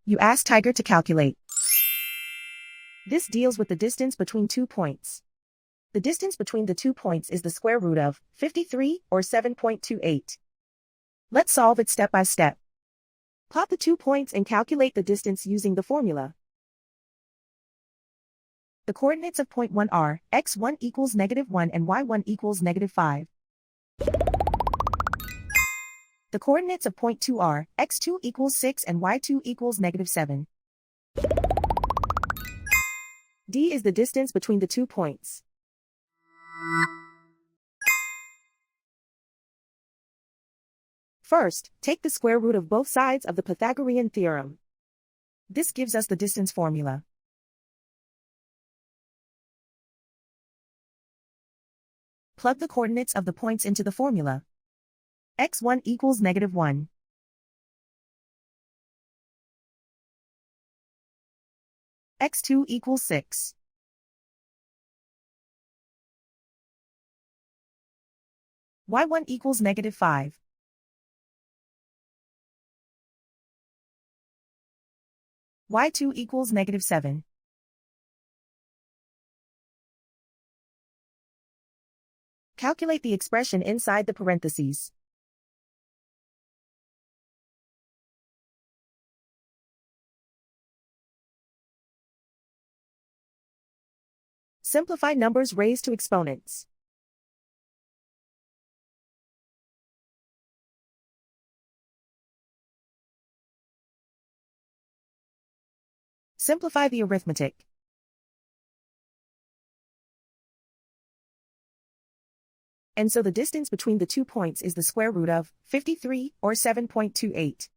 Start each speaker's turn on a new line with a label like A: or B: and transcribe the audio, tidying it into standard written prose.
A: You ask Tiger to calculate. This deals with the distance between 2 points. The distance between the 2 points is the square root of 53 or 7.28. Let's solve it step by step. Plot the 2 points and calculate the distance using the formula. The coordinates of point 1 are x1 equals -1 and y1 equals -5. The coordinates of point 2 are x2 equals 6 and y2 equals -7. D is the distance between the 2 points. First, take the square root of both sides of the Pythagorean theorem. This gives us the distance formula. Plug the coordinates of the points into the formula. x1 equals -1. x2 equals 6. y1 equals -5. y2 equals -7. Calculate the expression inside the parentheses. Simplify numbers raised to exponents. Simplify the arithmetic. And so the distance between the 2 points is the square root of 53 or 7.28.